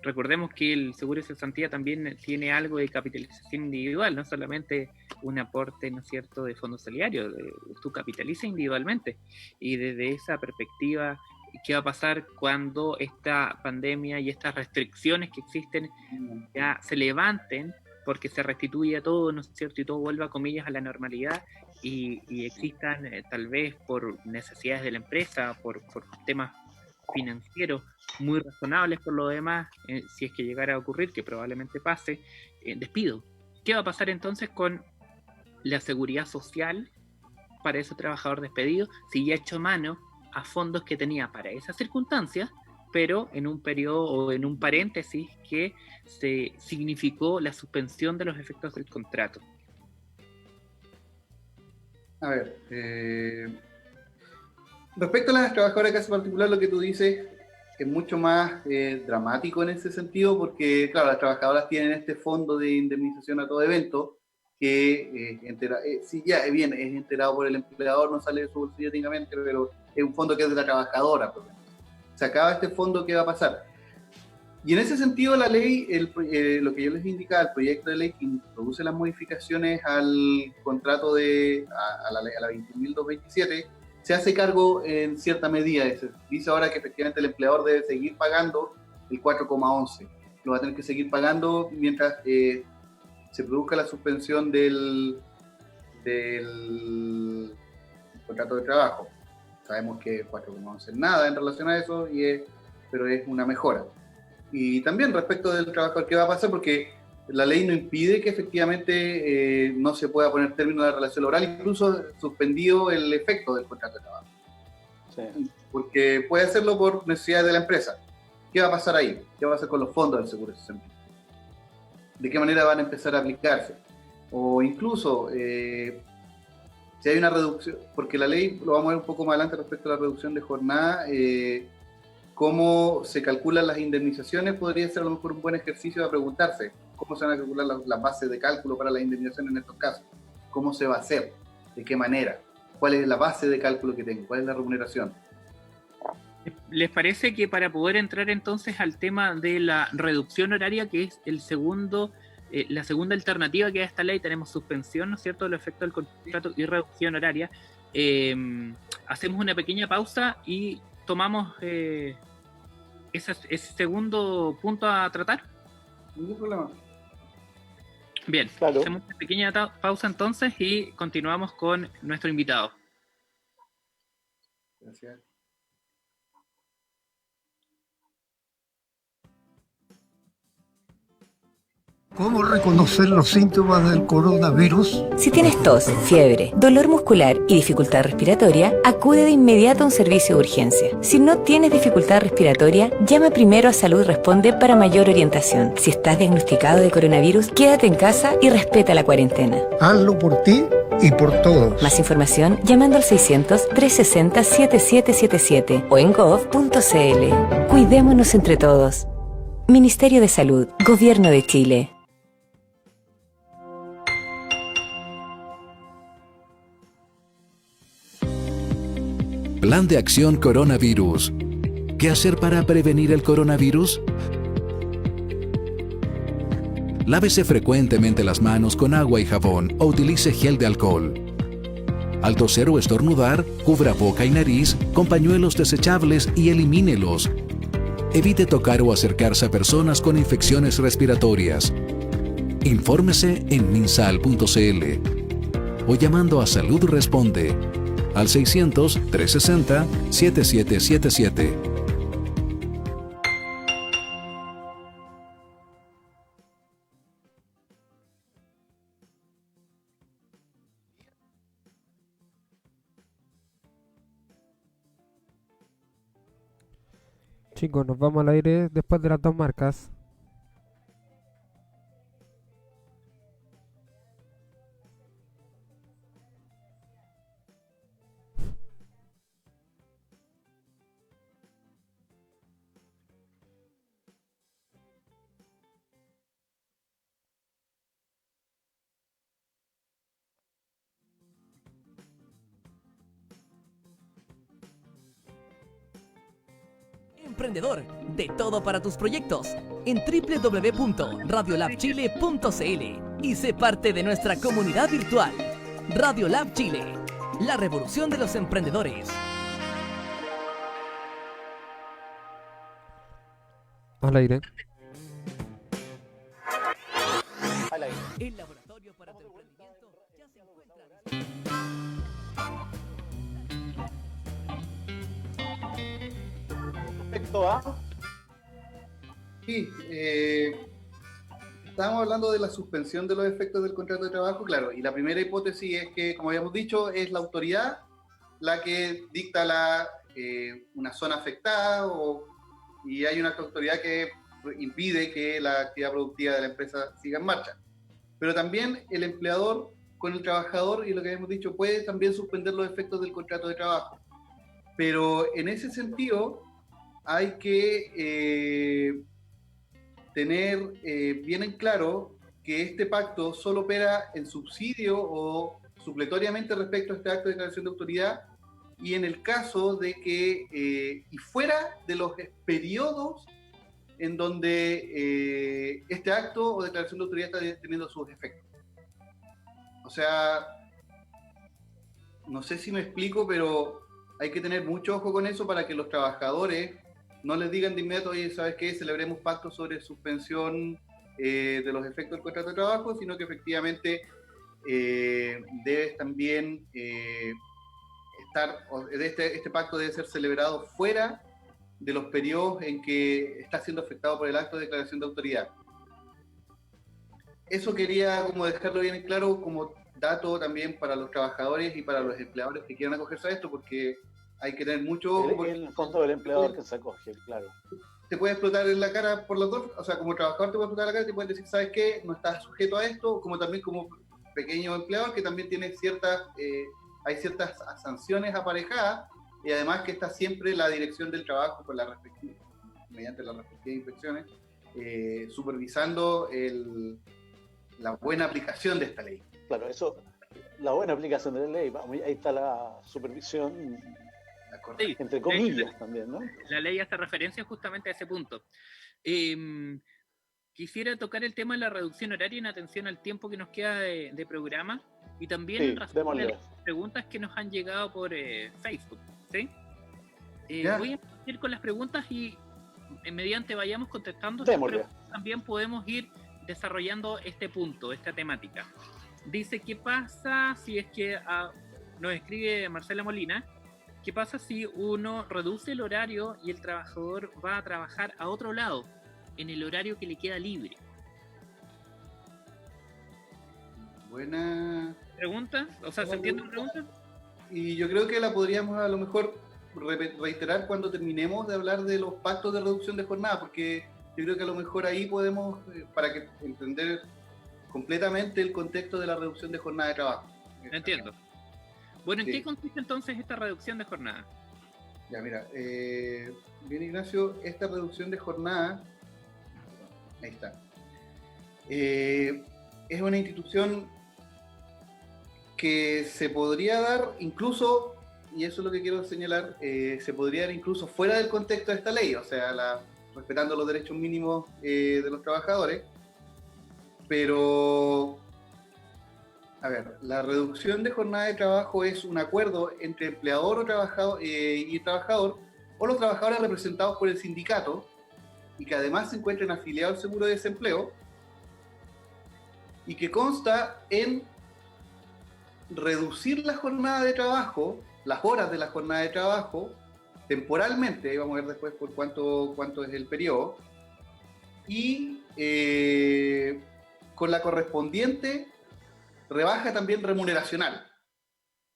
Recordemos que el seguro de cesantía también tiene algo de capitalización individual, no solamente un aporte, ¿no es cierto?, de fondo solidario, tú capitalizas individualmente, y desde esa perspectiva ¿Qué va a pasar cuando esta pandemia y estas restricciones que existen ya se levanten, porque se restituye todo, ¿no es cierto? Y todo vuelva, comillas, a la normalidad y existan, tal vez por necesidades de la empresa, por temas financieros muy razonables por lo demás, si es que llegara a ocurrir, que probablemente pase, despido. ¿Qué va a pasar entonces con la seguridad social para ese trabajador despedido si ya echó mano a fondos que tenía para esas circunstancias, pero en un periodo o en un paréntesis que se significó la suspensión de los efectos del contrato?
A ver, respecto a las trabajadoras de caso particular, lo que tú dices es mucho más dramático en ese sentido, porque, claro, las trabajadoras tienen este fondo de indemnización a todo evento, que sí, ya bien, es enterado por el empleador, no sale de su bolsillo técnicamente, pero es un fondo que es de la trabajadora. Se acaba este fondo, ¿qué va a pasar? Y en ese sentido la ley, lo que yo les indicaba, el proyecto de ley que introduce las modificaciones al contrato a la 21.227, se hace cargo en cierta medida. Dice ahora que efectivamente el empleador debe seguir pagando el 4,11. Lo va a tener que seguir pagando mientras se produzca la suspensión del contrato de trabajo. Sabemos que 4,11 es nada en relación a eso, pero es una mejora. Y también respecto del trabajador, ¿qué va a pasar? Porque la ley no impide que efectivamente no se pueda poner término a la relación laboral, incluso suspendido el efecto del contrato de trabajo. Sí. Porque puede hacerlo por necesidades de la empresa. ¿Qué va a pasar ahí? ¿Qué va a pasar con los fondos del Seguro Social? ¿De qué manera van a empezar a aplicarse? O incluso, si hay una reducción, porque la ley, lo vamos a ver un poco más adelante respecto a la reducción de jornada, cómo se calculan las indemnizaciones, podría ser a lo mejor un buen ejercicio de preguntarse cómo se van a calcular las bases de cálculo para la indemnización en estos casos, cómo se va a hacer, de qué manera, cuál es la base de cálculo que tengo, cuál es la remuneración.
¿Les parece que para poder entrar entonces al tema de la reducción horaria, que es la segunda alternativa que da esta ley, tenemos suspensión, ¿no es cierto?, de los efectos del contrato y reducción horaria, hacemos una pequeña pausa y tomamos ese segundo punto a tratar?
Ningún problema.
Bien, claro. Hacemos una pequeña pausa entonces y continuamos con nuestro invitado.
Gracias.
¿Cómo reconocer los síntomas del coronavirus?
Si tienes tos, fiebre, dolor muscular y dificultad respiratoria, acude de inmediato a un servicio de urgencia. Si no tienes dificultad respiratoria, llama primero a Salud Responde para mayor orientación. Si estás diagnosticado de coronavirus, quédate en casa y respeta la cuarentena.
Hazlo por ti y por todos.
Más información llamando al 600-360-7777 o en gov.cl. Cuidémonos entre todos. Ministerio de Salud, Gobierno de Chile.
Plan de Acción Coronavirus. ¿Qué hacer para prevenir el coronavirus? Lávese frecuentemente las manos con agua y jabón o utilice gel de alcohol. Al toser o estornudar, cubra boca y nariz con pañuelos desechables y elimínelos. Evite tocar o acercarse a personas con infecciones respiratorias. Infórmese en minsal.cl o llamando a Salud Responde al 600-360-7777.
Chicos, nos vamos al aire después de las dos marcas.
Emprendedor, de todo para tus proyectos en www.radiolabchile.cl y sé parte de nuestra comunidad virtual. Radiolab Chile, la revolución de los emprendedores.
Al aire.
Al aire.
El laboratorio para tu emprendimiento ya se encuentra
Respecto a...
Sí, estábamos hablando de la suspensión de los efectos del contrato de trabajo, claro, y la primera hipótesis es que, como habíamos dicho, es la autoridad la que dicta una zona afectada y hay una autoridad que impide que la actividad productiva de la empresa siga en marcha. Pero también el empleador con el trabajador, y lo que habíamos dicho, puede también suspender los efectos del contrato de trabajo. Pero en ese sentido hay que tener bien en claro que este pacto solo opera en subsidio o supletoriamente respecto a este acto de declaración de autoridad y en el caso de que, y fuera de los periodos en donde este acto o declaración de autoridad está teniendo sus efectos. O sea, no sé si me explico, pero hay que tener mucho ojo con eso para que los trabajadores no les digan de inmediato, oye, ¿sabes qué? Celebremos pacto sobre suspensión de los efectos del contrato de trabajo, sino que efectivamente debes también este pacto debe ser celebrado fuera de los periodos en que está siendo afectado por el acto de declaración de autoridad. Eso quería como dejarlo bien en claro como dato también para los trabajadores y para los empleadores que quieran acogerse a esto, porque hay que tener mucho ojo.
En el fondo del empleador que se acoge, claro.
Te puede explotar en la cara por los dos, o sea, como trabajador te puede explotar en la cara y te pueden decir, ¿sabes qué? No estás sujeto a esto, como también como pequeño empleador que también tiene hay ciertas sanciones aparejadas y además que está siempre la dirección del trabajo con mediante las respectivas inspecciones, supervisando la buena aplicación de esta ley.
Claro, eso, la buena aplicación de la ley, ahí está la supervisión,
Sí,
entre comillas también, ¿no?
La ley hace referencia justamente a ese punto. Quisiera tocar el tema de la reducción horaria en atención al tiempo que nos queda de programa y también en razón de las preguntas que nos han llegado por Facebook, ¿sí? Voy a ir con las preguntas y mediante vayamos contestando también podemos ir desarrollando este punto, esta temática. Dice, ¿qué pasa si es que nos escribe Marcela Molina? ¿Qué pasa si uno reduce el horario y el trabajador va a trabajar a otro lado, en el horario que le queda libre?
Buena
pregunta, o sea, ¿se entiende la pregunta?
Y yo creo que la podríamos a lo mejor reiterar cuando terminemos de hablar de los pactos de reducción de jornada, porque yo creo que a lo mejor ahí podemos, para que entender completamente el contexto de la reducción de jornada de trabajo.
Entiendo. Bueno, ¿en qué consiste entonces esta reducción de jornada?
Ya, mira, bien Ignacio, esta reducción de jornada, ahí está, es una institución que se podría dar incluso, y eso es lo que quiero señalar, se podría dar incluso fuera del contexto de esta ley, o sea, respetando los derechos mínimos de los trabajadores, pero... A ver, la reducción de jornada de trabajo es un acuerdo entre empleador o trabajador, y trabajador, o los trabajadores representados por el sindicato, y que además se encuentren afiliados al seguro de desempleo, y que consta en reducir la jornada de trabajo, las horas de la jornada de trabajo, temporalmente, ahí vamos a ver después por cuánto es el periodo, y con la correspondiente rebaja también remuneracional.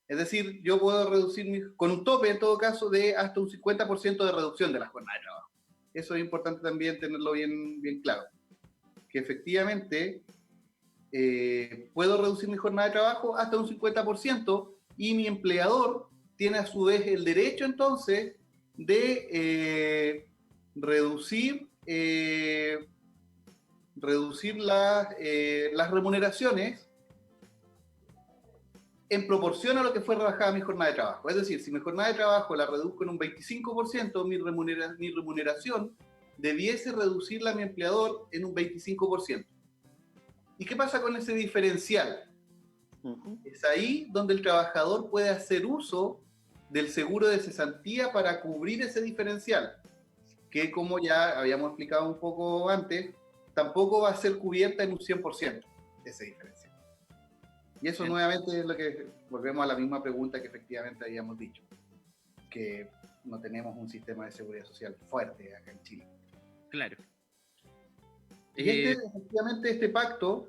Es decir, yo puedo reducir con un tope en todo caso de hasta un 50% de reducción de la jornada de trabajo. Eso es importante también tenerlo bien claro. Que efectivamente puedo reducir mi jornada de trabajo hasta un 50% y mi empleador tiene a su vez el derecho entonces de reducir las remuneraciones en proporción a lo que fue rebajada mi jornada de trabajo. Es decir, si mi jornada de trabajo la reduzco en un 25%, mi remuneración debiese reducirla a mi empleador en un 25%. ¿Y qué pasa con ese diferencial? Es ahí donde el trabajador puede hacer uso del seguro de cesantía para cubrir ese diferencial. que, como ya habíamos explicado un poco antes, tampoco va a ser cubierta en un 100% esa diferencia. Y eso nuevamente es lo que volvemos a la misma pregunta que efectivamente habíamos dicho, que no tenemos un sistema de seguridad social fuerte acá en Chile.
Claro.
Y efectivamente este pacto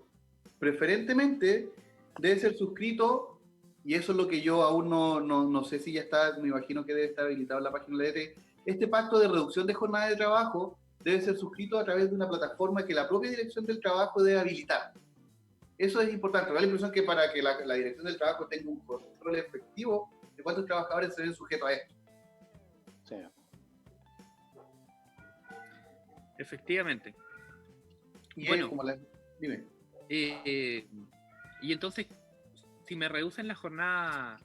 preferentemente debe ser suscrito, y eso es lo que yo aún no sé si ya está, me imagino que debe estar habilitado en la página de la ET. Este pacto de reducción de jornada de trabajo debe ser suscrito a través de una plataforma que la propia Dirección del Trabajo debe habilitar. Eso es importante. Me da la impresión que para que la Dirección del Trabajo tenga un control efectivo de cuántos trabajadores se ven sujetos a esto.
Sí.
Efectivamente.
Y
bueno,
dime.
Y entonces, si me reducen la jornada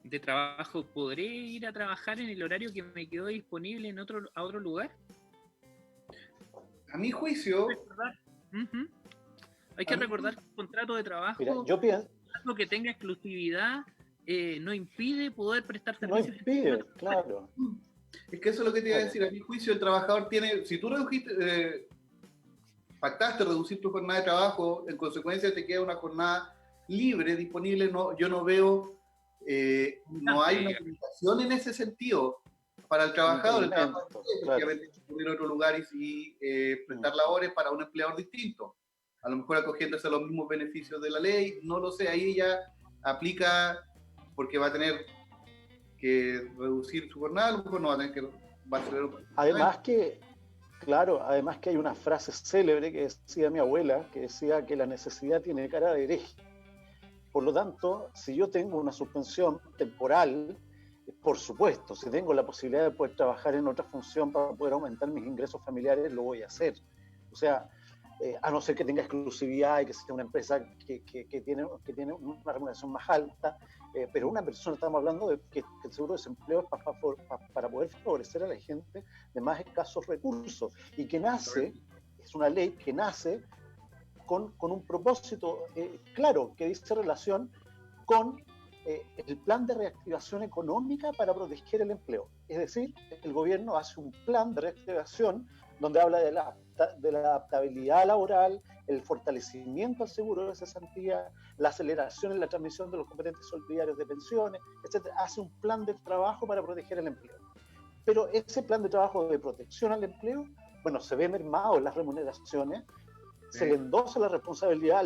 de trabajo, ¿podré ir a trabajar en el horario que me quedó disponible a otro lugar?
A mi juicio...
Hay que recordar que el contrato de trabajo,
mira, yo pienso,
algo que tenga exclusividad, no impide poder prestar servicios.
No impide, claro.
Es que eso es lo que te iba a decir. A mi juicio, el trabajador tiene... Si tú pactaste reducir tu jornada de trabajo, en consecuencia te queda una jornada libre, disponible, yo no veo... no hay una limitación en ese sentido para el trabajador. El trabajador puede recurrir a otro lugar y prestar labores para un empleador distinto. A lo mejor acogiéndose a los mismos beneficios de la ley, no lo sé, ahí ya aplica porque va a tener que reducir su jornada, a lo mejor no va a tener que... Además
que hay una frase célebre que decía mi abuela, que decía que la necesidad tiene cara de hereje. Por lo tanto, si yo tengo una suspensión temporal, por supuesto, si tengo la posibilidad de poder trabajar en otra función para poder aumentar mis ingresos familiares, lo voy a hacer. O sea, a no ser que tenga exclusividad y que sea una empresa que tiene una remuneración más alta, pero una persona, estamos hablando de que el seguro de desempleo es para poder favorecer a la gente de más escasos recursos, y que nace, es una ley que nace con un propósito claro, que dice relación con el plan de reactivación económica para proteger el empleo. Es decir, el gobierno hace un plan de reactivación donde habla de la adaptabilidad laboral, el fortalecimiento al seguro de cesantía, la aceleración en la transmisión de los componentes solidarios de pensiones, etc. Hace un plan de trabajo para proteger el empleo. Pero ese plan de trabajo de protección al empleo, bueno, se ve mermado en las remuneraciones, se le endosa la responsabilidad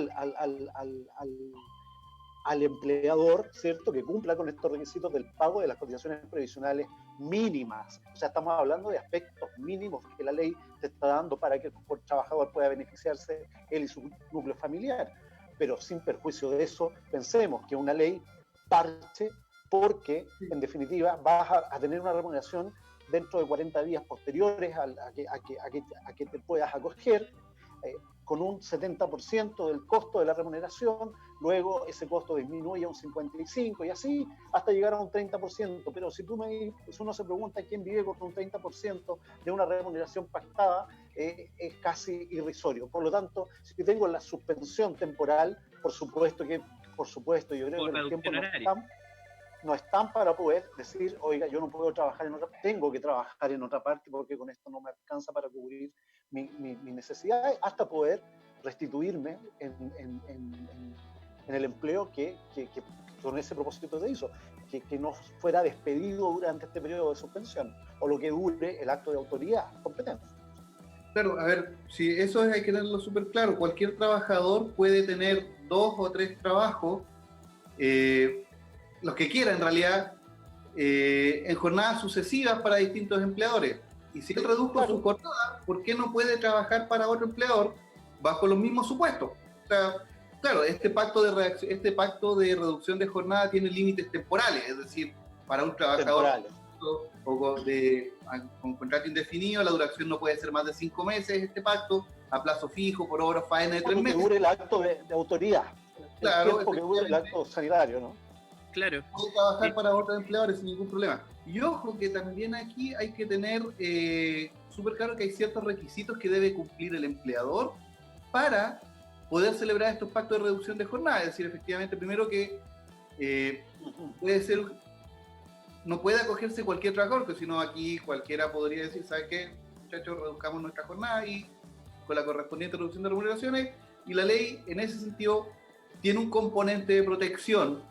al empleador, ¿cierto?, que cumpla con estos requisitos del pago de las cotizaciones previsionales mínimas. O sea, estamos hablando de aspectos mínimos que la ley te está dando para que el trabajador pueda beneficiarse él y su núcleo familiar. Pero sin perjuicio de eso, pensemos que una ley parche porque, en definitiva, vas a tener una remuneración dentro de 40 días posteriores a que te puedas acoger, con un 70% del costo de la remuneración, luego ese costo disminuye a un 55% y así hasta llegar a un 30%. Pero si uno se pregunta quién vive con un 30% de una remuneración pactada, es casi irrisorio. Por lo tanto, si tengo la suspensión temporal, por supuesto, yo creo que los tiempos no están para poder decir, oiga, yo no puedo trabajar en otra, tengo que trabajar en otra parte porque con esto no me alcanza para cubrir mis necesidades, hasta poder restituirme en el empleo que con ese propósito se hizo, que no fuera despedido durante este periodo de suspensión, o lo que dure el acto de autoridad competente.
Claro, a ver, si eso hay que tenerlo súper claro. Cualquier trabajador puede tener 2 o 3 trabajos, los que quiera en realidad, en jornadas sucesivas para distintos empleadores. Y si él redujo su jornada, ¿por qué no puede trabajar para otro empleador bajo los mismos supuestos? O sea, claro, este pacto de reducción de jornada tiene límites temporales, es decir, para un trabajador con contrato indefinido, la duración no puede ser más de 5 meses, este pacto, a plazo fijo, por obra faena de 3 meses.
Que dure el acto de autoridad,
claro,
el tiempo que dure el acto sanitario, ¿no?
Claro.
Puede trabajar para otros empleadores sin ningún problema. Y ojo que también aquí hay que tener súper claro que hay ciertos requisitos que debe cumplir el empleador para poder celebrar estos pactos de reducción de jornada. Es decir, efectivamente, primero que no puede acogerse cualquier trabajador, porque si no aquí cualquiera podría decir, ¿sabes qué? muchachos, reduzcamos nuestra jornada y con la correspondiente reducción de remuneraciones, y la ley en ese sentido tiene un componente de protección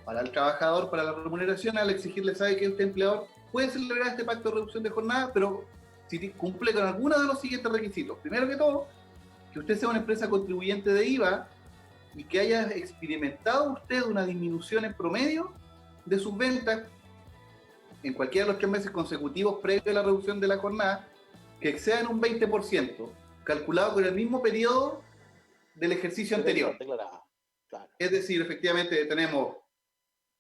para el trabajador, para la remuneración, al exigirle, sabe que usted empleador puede celebrar este pacto de reducción de jornada, pero si cumple con alguno de los siguientes requisitos. Primero que todo, que usted sea una empresa contribuyente de IVA y que haya experimentado usted una disminución en promedio de sus ventas en cualquiera de los 3 meses consecutivos previo a la reducción de la jornada, que excedan un 20%, calculado con el mismo periodo del ejercicio anterior.
Declarado. Claro.
Es decir, efectivamente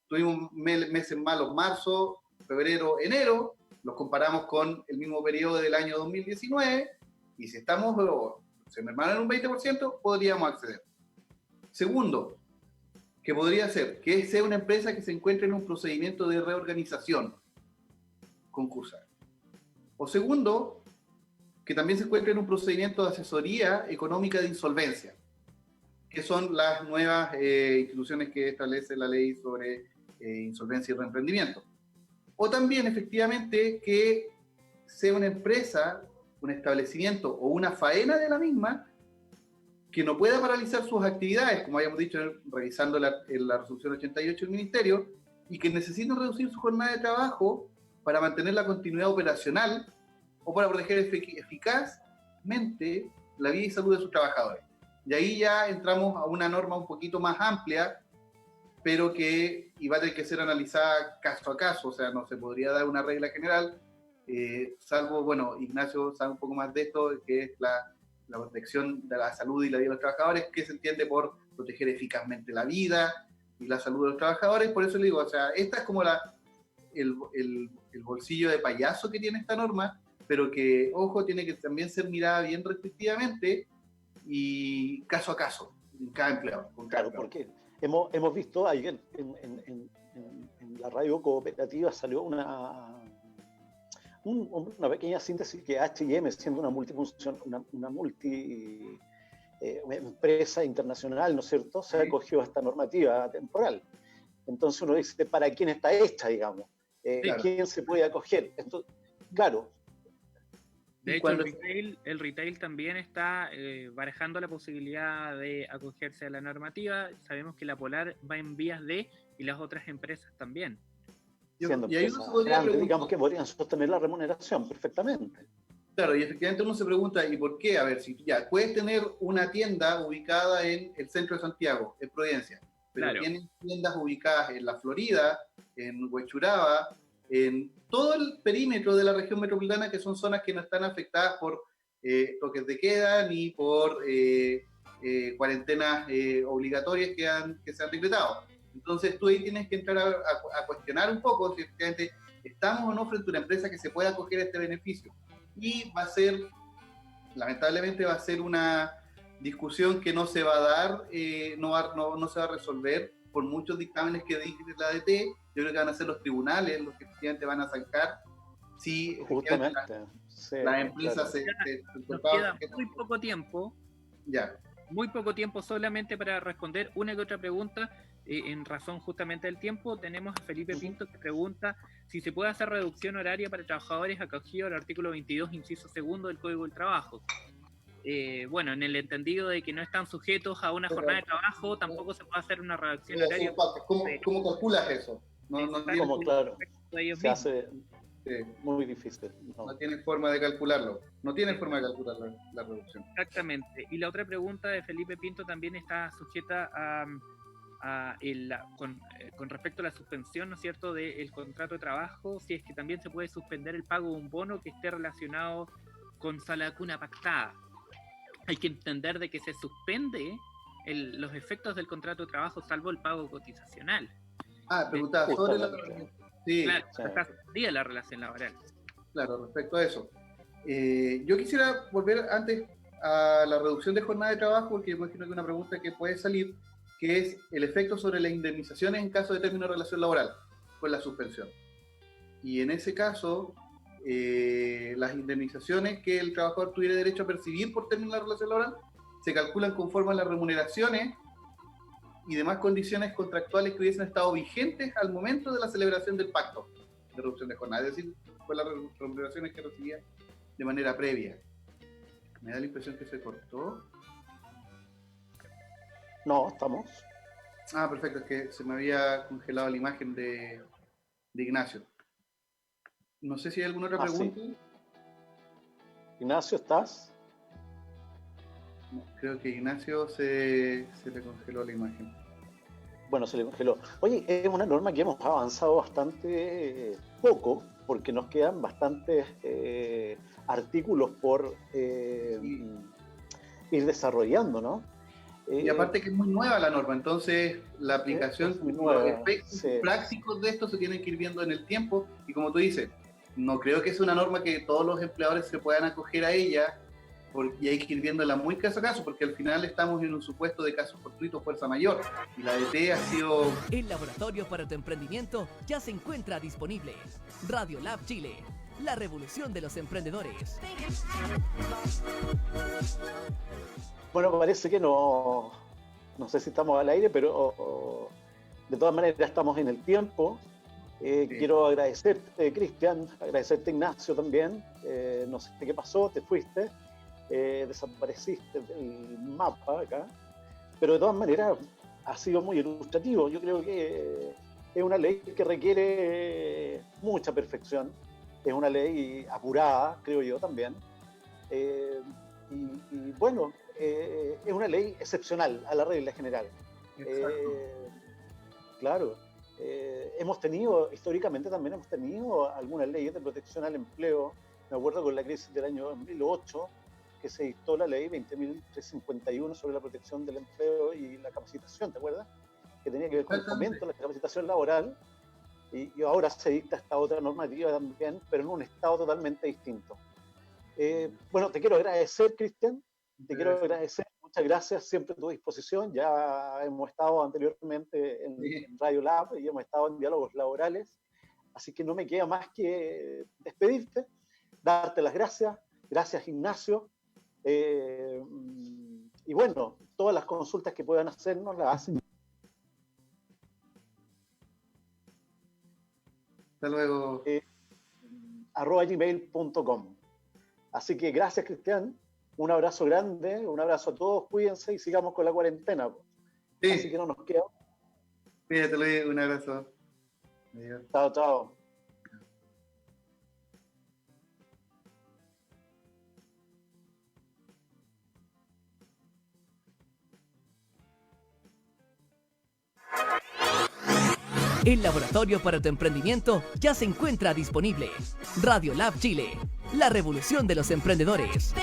tuvimos meses malos, marzo, febrero, enero, los comparamos con el mismo periodo del año 2019, y si se mermaron un 20%, podríamos acceder. Segundo, que podría ser que sea una empresa que se encuentre en un procedimiento de reorganización concursal. O segundo, que también se encuentre en un procedimiento de asesoría económica de insolvencia, que son las nuevas instituciones que establece la ley sobre insolvencia y reemprendimiento. O también, efectivamente, que sea una empresa, un establecimiento o una faena de la misma que no pueda paralizar sus actividades, como habíamos dicho revisando la resolución 88 del Ministerio, y que necesiten reducir su jornada de trabajo para mantener la continuidad operacional o para proteger eficazmente la vida y salud de sus trabajadores. Y ahí ya entramos a una norma un poquito más amplia, pero que va a tener que ser analizada caso a caso, o sea, no se podría dar una regla general, salvo, bueno, Ignacio sabe un poco más de esto, que es la protección de la salud y la vida de los trabajadores, que se entiende por proteger eficazmente la vida y la salud de los trabajadores. Por eso le digo, o sea, esta es como el bolsillo de payaso que tiene esta norma, pero que, ojo, tiene que también ser mirada bien restrictivamente y caso a caso, en cada empleado.
Claro, porque hemos visto ayer en la radio cooperativa salió una pequeña síntesis que H&M, siendo una multifunción, una empresa internacional, ¿no es cierto?, se acogió a esta normativa temporal. Entonces uno dice, ¿para quién está hecha, digamos?
Claro.
¿Quién se puede acoger? Esto, claro.
De hecho, el retail también está barajando la posibilidad de acogerse a la normativa. Sabemos que la Polar va en vías de, y las otras empresas también.
Siendo
y ahí uno se podría
grandes,
preguntar,
digamos, que podrían sostener la remuneración perfectamente.
Claro, y efectivamente uno se pregunta, ¿y por qué? A ver, si ya puedes tener una tienda ubicada en el centro de Santiago, en Providencia, pero
claro,
tienen tiendas ubicadas en la Florida, en Huechuraba, en todo el perímetro de la región metropolitana, que son zonas que no están afectadas por toques de queda ni por cuarentenas obligatorias que se han decretado. Entonces tú ahí tienes que entrar a cuestionar un poco si efectivamente estamos o no frente a una empresa que se pueda acoger a este beneficio. Y lamentablemente va a ser una discusión que no se va a dar, no se va a resolver por muchos dictámenes que dice la ADT. Yo creo que van a ser los tribunales los que efectivamente van a sacar si
justamente
las empresas
nos queda muy poco tiempo.
Ya.
Muy poco tiempo solamente para responder una que otra pregunta, en razón justamente del tiempo. Tenemos a Felipe Pinto que pregunta si se puede hacer reducción horaria para trabajadores acogidos al artículo 22, inciso segundo del Código del Trabajo. Bueno, en el entendido de que no están sujetos a una jornada de trabajo, tampoco se puede hacer una reducción horaria.
¿Cómo calculas eso?
Como claro, se hace muy difícil.
No tiene forma de calcularlo. No tiene forma de calcular la reducción.
Exactamente. Y la otra pregunta de Felipe Pinto también está sujeta con respecto a la suspensión, ¿no es cierto?, del contrato de trabajo, si es que también se puede suspender el pago de un bono que esté relacionado con sala de cuna pactada. Hay que entender de que se suspende los efectos del contrato de trabajo salvo el pago cotizacional.
Preguntaba sobre la... Sí,
claro, está suspendida la relación laboral.
Claro, respecto a eso. Yo quisiera volver antes a la reducción de jornada de trabajo, porque yo imagino que una pregunta que puede salir, que es el efecto sobre las indemnizaciones en caso de término de relación laboral, con la suspensión. Y en ese caso, las indemnizaciones que el trabajador tuviera derecho a percibir por término de la relación laboral se calculan conforme a las remuneraciones y demás condiciones contractuales que hubiesen estado vigentes al momento de la celebración del pacto de reducción de jornada, es decir, con las remuneraciones que recibía de manera previa. Me da la impresión que se cortó.
No, estamos.
Ah, perfecto, es que se me había congelado la imagen de Ignacio. No sé si hay alguna otra pregunta.
Sí. Ignacio, ¿estás?
No, creo que Ignacio se le congeló la imagen.
Bueno, se le congeló. Oye, es una norma que hemos avanzado bastante poco, porque nos quedan bastantes artículos por ir desarrollando, ¿no?
Y aparte que es muy nueva la norma, entonces la aplicación, los efectos prácticos de esto se tienen que ir viendo en el tiempo, y como tú dices, no creo que sea una norma que todos los empleadores se puedan acoger a ella, y hay que ir viéndola muy caso a caso, porque al final estamos en un supuesto de caso fortuito fuerza mayor, y la DT ha sido...
El laboratorio para tu emprendimiento ya se encuentra disponible. Radio Lab Chile, la revolución de los emprendedores.
Bueno, parece que no sé si estamos al aire, pero de todas maneras ya estamos en el tiempo. Sí. Quiero agradecerte, Cristian, agradecerte, Ignacio, también. No sé qué pasó, te fuiste, desapareciste del mapa acá, pero de todas maneras ha sido muy ilustrativo. Yo creo que es una ley que requiere mucha perfección, es una ley apurada, creo yo también. Y bueno, es una ley excepcional a la regla general. Claro, históricamente también hemos tenido algunas leyes de protección al empleo. Me acuerdo con la crisis del año 2008, que se dictó la ley 20.351 sobre la protección del empleo y la capacitación, ¿te acuerdas? Que tenía que ver con el fomento de la capacitación laboral, y ahora se dicta esta otra normativa también, pero en un estado totalmente distinto. Bueno, te quiero agradecer, Cristian, muchas gracias, siempre a tu disposición. Ya hemos estado anteriormente en Radio Lab y hemos estado en diálogos laborales, así que no me queda más que despedirte, darte las gracias. Gracias, Ignacio. Y bueno, todas las consultas que puedan hacernos las hacen.
Hasta luego.
@gmail.com. Así que gracias, Cristian. Un abrazo grande, un abrazo a todos, cuídense y sigamos con la cuarentena. Sí. Así que no nos queda.
Cuídate, Luis, un abrazo. Adiós.
Chao, chao.
El laboratorio para tu emprendimiento ya se encuentra disponible. Radio Lab Chile, la revolución de los emprendedores.